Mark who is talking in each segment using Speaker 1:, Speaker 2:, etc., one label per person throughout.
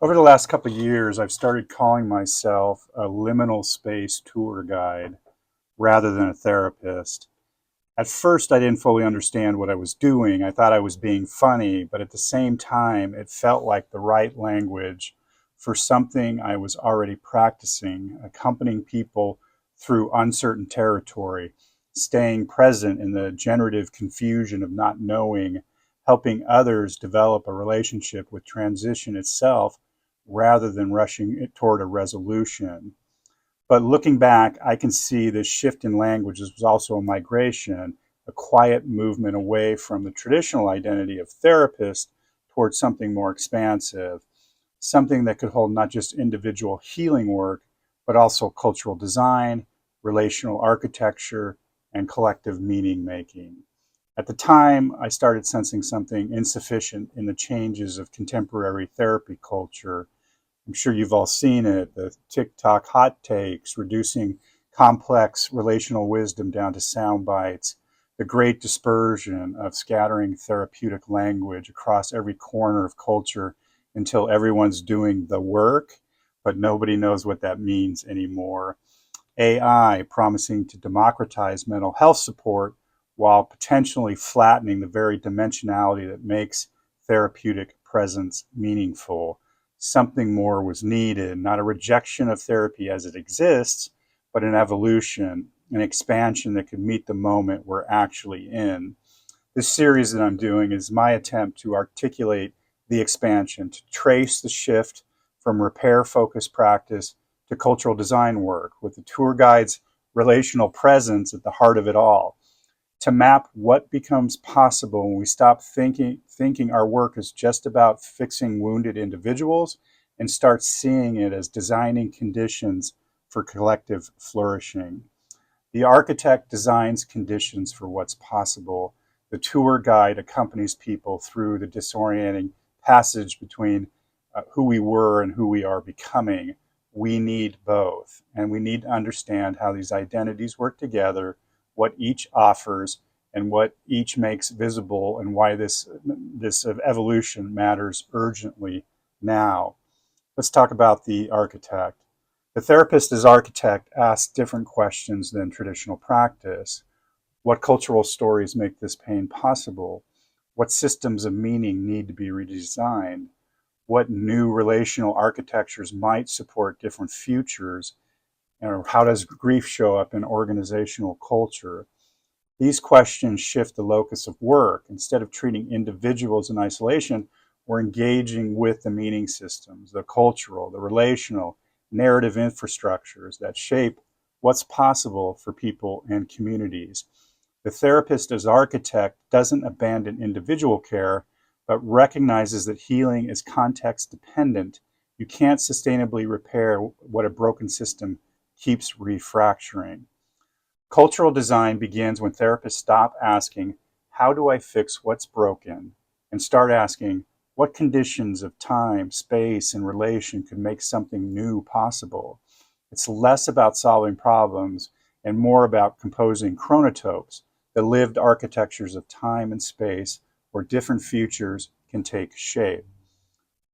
Speaker 1: Over the last couple of years, I've started calling myself a liminal space tour guide rather than a therapist. At first, I didn't fully understand what I was doing. I thought I was being funny, but at the same time, it felt like the right language for something I was already practicing, accompanying people through uncertain territory, staying present in the generative confusion of not knowing, helping others develop a relationship with transition itself rather than rushing it toward a resolution. But looking back, I can see this shift in languages was also a migration, a quiet movement away from the traditional identity of therapist towards something more expansive, something that could hold not just individual healing work, but also cultural design, relational architecture, and collective meaning making. At the time, I started sensing something insufficient in the changes of contemporary therapy culture. I'm sure you've all seen it, the TikTok hot takes, reducing complex relational wisdom down to sound bites, the great dispersion of scattering therapeutic language across every corner of culture until everyone's doing the work, but nobody knows what that means anymore. AI promising to democratize mental health support while potentially flattening the very dimensionality that makes therapeutic presence meaningful. Something more was needed, not a rejection of therapy as it exists, but an evolution, an expansion that could meet the moment we're actually in. This series that I'm doing is my attempt to articulate the expansion, to trace the shift from repair focused practice to cultural design work, with the tour guide's relational presence at the heart of it all, to map what becomes possible when we stop thinking our work is just about fixing wounded individuals and start seeing it as designing conditions for collective flourishing. The architect designs conditions for what's possible. The tour guide accompanies people through the disorienting passage between who we were and who we are becoming. We need both, and we need to understand how these identities work together, what each offers, and what each makes visible, and why this evolution matters urgently now. Let's talk about the architect. The therapist as architect asks different questions than traditional practice. What cultural stories make this pain possible? What systems of meaning need to be redesigned? What new relational architectures might support different futures? And how does grief show up in organizational culture? These questions shift the locus of work. Instead of treating individuals in isolation, we're engaging with the meaning systems, the cultural, the relational, narrative infrastructures that shape what's possible for people and communities. The therapist as architect doesn't abandon individual care, but recognizes that healing is context dependent. You can't sustainably repair what a broken system keeps refracturing. Cultural design begins when therapists stop asking, how do I fix what's broken? And start asking, what conditions of time, space, and relation could make something new possible? It's less about solving problems and more about composing chronotopes, the lived architectures of time and space where different futures can take shape.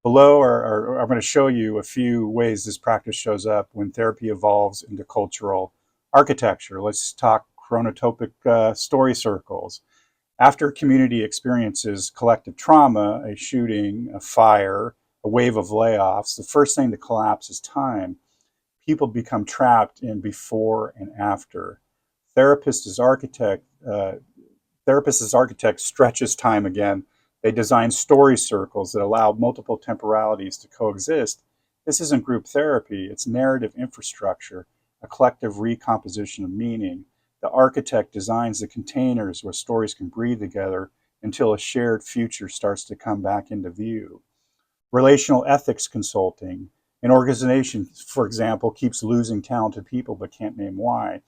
Speaker 1: Below, I'm going to show you a few ways this practice shows up when therapy evolves into cultural architecture. Let's talk chronotopic story circles. After a community experiences collective trauma, a shooting, a fire, a wave of layoffs, the first thing to collapse is time. People become trapped in before and after. Therapist as architect, uh, Therapist as architect stretches time again. They design story circles that allow multiple temporalities to coexist. This isn't group therapy, it's narrative infrastructure, a collective recomposition of meaning. The architect designs the containers where stories can breathe together until a shared future starts to come back into view. Relational ethics consulting. An organization, for example, keeps losing talented people but can't name why.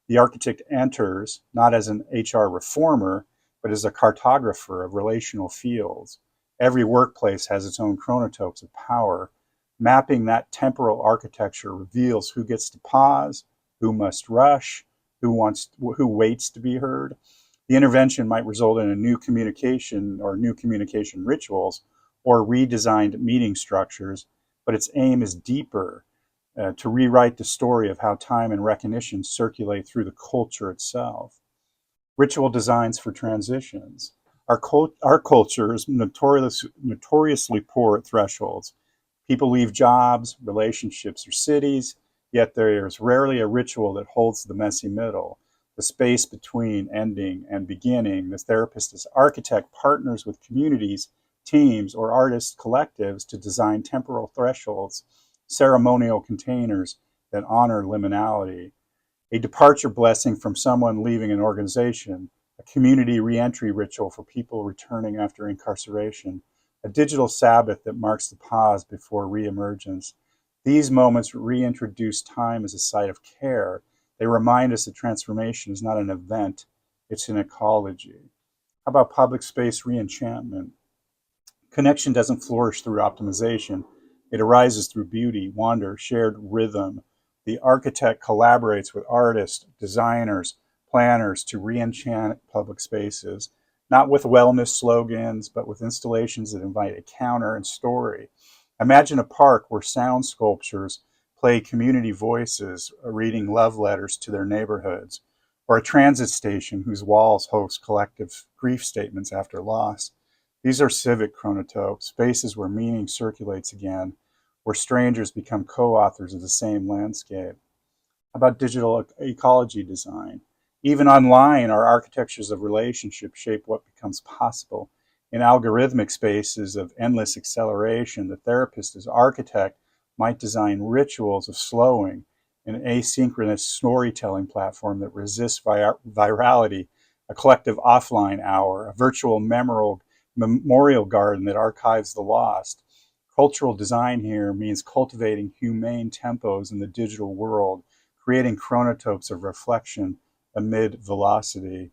Speaker 1: The architect enters not as an HR reformer, but as a cartographer of relational fields. Every workplace has its own chronotopes of power. Mapping that temporal architecture reveals who gets to pause, who must rush, who waits to be heard. The intervention might result in a new communication or new communication rituals or redesigned meeting structures, but its aim is deeper, to rewrite the story of how time and recognition circulate through the culture itself. Ritual designs for transitions. Our culture is notoriously poor at thresholds. People leave jobs, relationships, or cities, yet there is rarely a ritual that holds the messy middle, the space between ending and beginning. The therapist as architect partners with communities, teams, or artist collectives to design temporal thresholds, ceremonial containers that honor liminality. A departure blessing from someone leaving an organization, a community reentry ritual for people returning after incarceration, a digital Sabbath that marks the pause before reemergence. These moments reintroduce time as a site of care. They remind us that transformation is not an event, it's an ecology. How about public space reenchantment? Connection doesn't flourish through optimization. It arises through beauty, wonder, shared rhythm. The architect collaborates with artists, designers, planners to re-enchant public spaces, not with wellness slogans, but with installations that invite encounter and story. Imagine a park where sound sculptures play community voices, reading love letters to their neighborhoods, or a transit station whose walls host collective grief statements after loss. These are civic chronotopes, spaces where meaning circulates again, where strangers become co-authors of the same landscape. How about digital ecology design? Even online, our architectures of relationship shape what becomes possible. In algorithmic spaces of endless acceleration, the therapist as architect might design rituals of slowing, an asynchronous storytelling platform that resists virality, a collective offline hour, a virtual memorial garden that archives the lost. Cultural design here means cultivating humane tempos in the digital world, creating chronotopes of reflection amid velocity.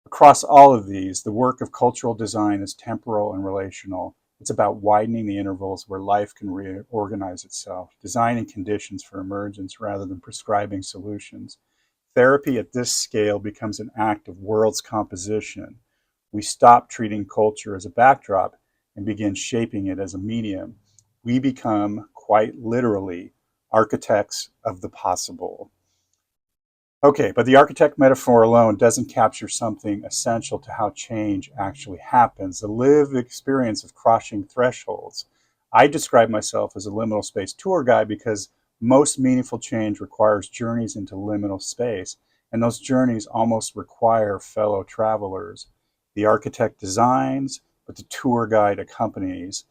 Speaker 1: Across all of these, the work of cultural design is temporal and relational. It's about widening the intervals where life can reorganize itself, designing conditions for emergence rather than prescribing solutions. Therapy at this scale becomes an act of world's composition. We stop treating culture as a backdrop and begin shaping it as a medium. We become, quite literally, architects of the possible. Okay, but the architect metaphor alone doesn't capture something essential to how change actually happens, the lived experience of crossing thresholds. I describe myself as a liminal space tour guide because most meaningful change requires journeys into liminal space, and those journeys almost require fellow travelers. The architect designs, but the tour guide accompanies.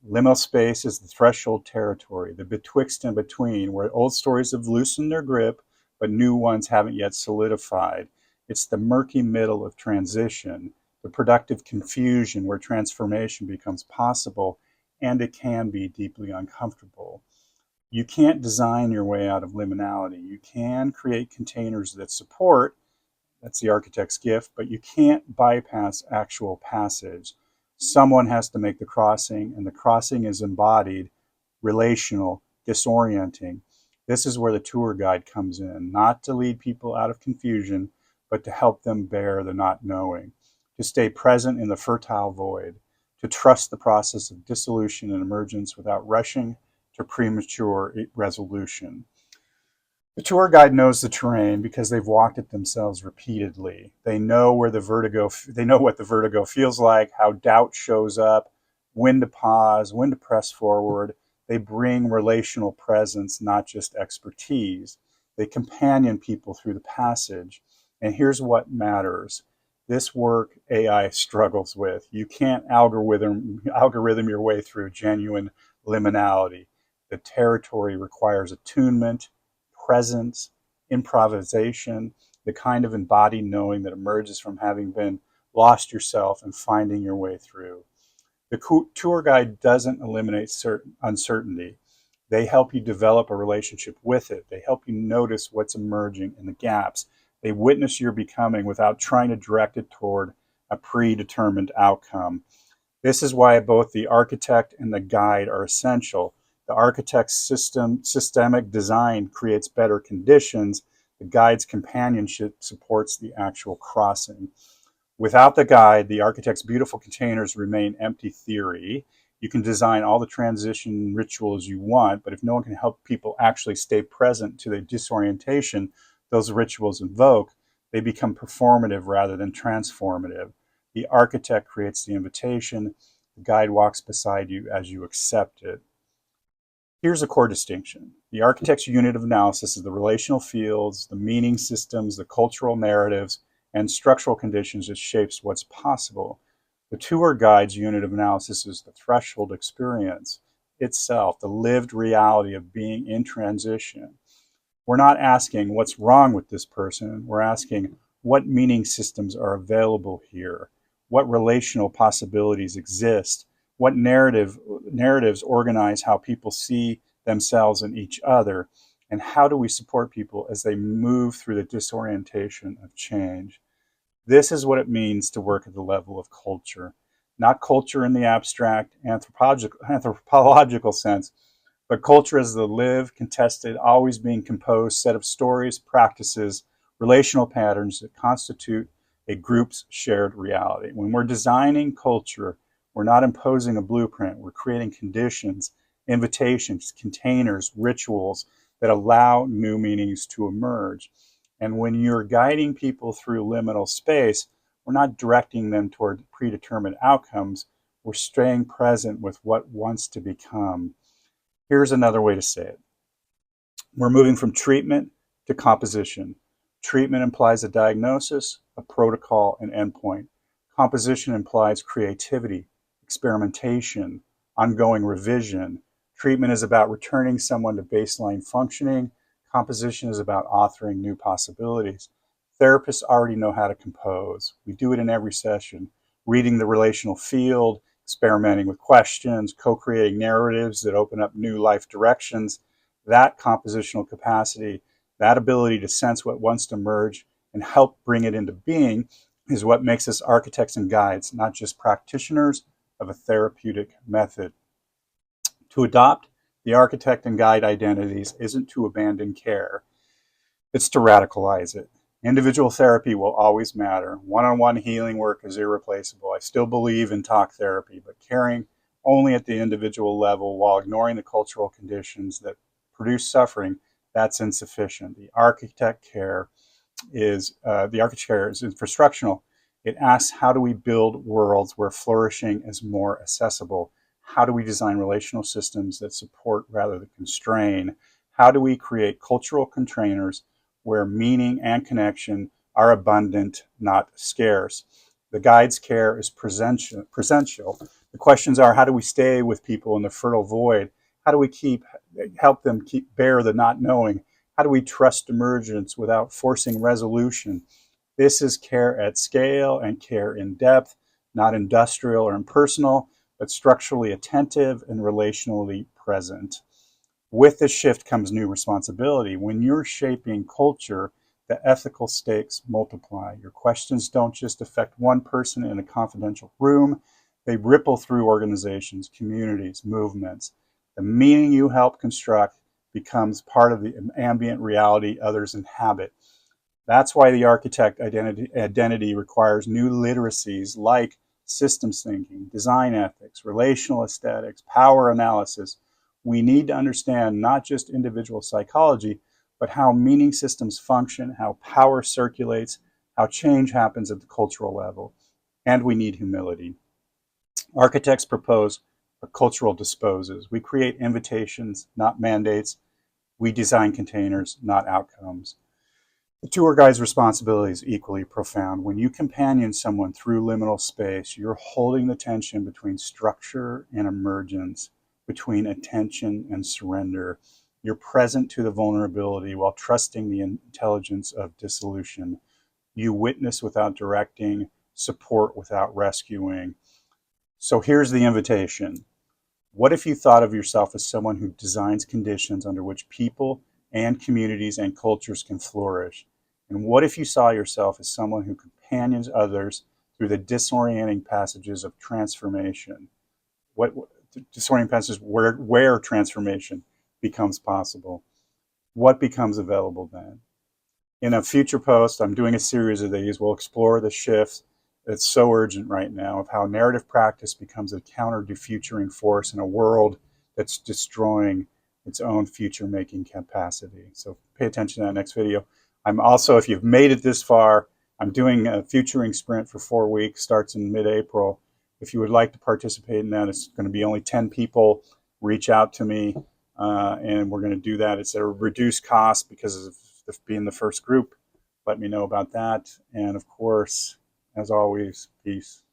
Speaker 1: Liminal space is the threshold territory, the betwixt and between, where old stories have loosened their grip, but new ones haven't yet solidified. It's the murky middle of transition, the productive confusion where transformation becomes possible, and it can be deeply uncomfortable. You can't design your way out of liminality. You can create containers that support, that's the architect's gift, but you can't bypass actual passage. Someone has to make the crossing, and the crossing is embodied, relational, disorienting. This is where the tour guide comes in, not to lead people out of confusion, but to help them bear the not knowing, to stay present in the fertile void, to trust the process of dissolution and emergence without rushing to premature resolution. The tour guide knows the terrain because they've walked it themselves repeatedly. They know what the vertigo feels like, how doubt shows up, when to pause, when to press forward. They bring relational presence, not just expertise. They companion people through the passage. And here's what matters. This work AI struggles with. You can't algorithm your way through genuine liminality. The territory requires attunement, presence, improvisation, the kind of embodied knowing that emerges from having been lost yourself and finding your way through. The tour guide doesn't eliminate uncertainty. They help you develop a relationship with it. They help you notice what's emerging in the gaps. They witness your becoming without trying to direct it toward a predetermined outcome. This is why both the architect and the guide are essential. The architect's systemic design creates better conditions. The guide's companionship supports the actual crossing. Without the guide, the architect's beautiful containers remain empty theory. You can design all the transition rituals you want, but if no one can help people actually stay present to the disorientation those rituals invoke, they become performative rather than transformative. The architect creates the invitation. The guide walks beside you as you accept it. Here's a core distinction. The architect's unit of analysis is the relational fields, the meaning systems, the cultural narratives, and structural conditions that shapes what's possible. The tour guide's unit of analysis is the threshold experience itself, the lived reality of being in transition. We're not asking what's wrong with this person. We're asking what meaning systems are available here, what relational possibilities exist, what narratives organize how people see themselves and each other, and how do we support people as they move through the disorientation of change. This is what it means to work at the level of culture, not culture in the abstract anthropological sense, but culture as the lived, contested, always being composed set of stories, practices, relational patterns that constitute a group's shared reality. When we're designing culture, we're not imposing a blueprint. We're creating conditions, invitations, containers, rituals that allow new meanings to emerge. And when you're guiding people through liminal space, we're not directing them toward predetermined outcomes. We're staying present with what wants to become. Here's another way to say it. We're moving from treatment to composition. Treatment implies a diagnosis, a protocol, an endpoint. Composition implies creativity, experimentation, ongoing revision. Treatment is about returning someone to baseline functioning. Composition is about authoring new possibilities. Therapists already know how to compose. We do it in every session, reading the relational field, experimenting with questions, co-creating narratives that open up new life directions. That compositional capacity, that ability to sense what wants to emerge and help bring it into being is what makes us architects and guides, not just practitioners of a therapeutic method. To adopt the architect and guide identities isn't to abandon care, it's to radicalize it. Individual therapy will always matter. One-on-one healing work is irreplaceable. I still believe in talk therapy, but caring only at the individual level while ignoring the cultural conditions that produce suffering, that's insufficient. The architect care is infrastructural. It asks, how do we build worlds where flourishing is more accessible? How do we design relational systems that support rather than constrain? How do we create cultural containers where meaning and connection are abundant, not scarce? The guide's care is presential. The questions are, how do we stay with people in the fertile void? How do we help them bear the not knowing? How do we trust emergence without forcing resolution? This is care at scale and care in depth, not industrial or impersonal, but structurally attentive and relationally present. With this shift comes new responsibility. When you're shaping culture, the ethical stakes multiply. Your questions don't just affect one person in a confidential room, they ripple through organizations, communities, movements. The meaning you help construct becomes part of the ambient reality others inhabit. That's why the architect identity requires new literacies like systems thinking, design ethics, relational aesthetics, power analysis. We need to understand not just individual psychology, but how meaning systems function, how power circulates, how change happens at the cultural level. And we need humility. Architects propose, but cultural disposes. We create invitations, not mandates. We design containers, not outcomes. The tour guide's responsibility is equally profound. When you companion someone through liminal space, you're holding the tension between structure and emergence, between attention and surrender. You're present to the vulnerability while trusting the intelligence of dissolution. You witness without directing, support without rescuing. So here's the invitation. What if you thought of yourself as someone who designs conditions under which people and communities and cultures can flourish? And what if you saw yourself as someone who companions others through the disorienting passages of transformation? What disorienting passages where transformation becomes possible? What becomes available then? In a future post, I'm doing a series of these. We'll explore the shifts that's so urgent right now, of how narrative practice becomes a counter-defuturing force in a world that's destroying its own future-making capacity. So pay attention to that next video. I'm also, if you've made it this far, I'm doing a futuring sprint for 4 weeks, starts in mid-April. If you would like to participate in that, it's going to be only 10 people. Reach out to me, and we're going to do that. It's at a reduced cost because of being the first group. Let me know about that. And of course, as always, peace.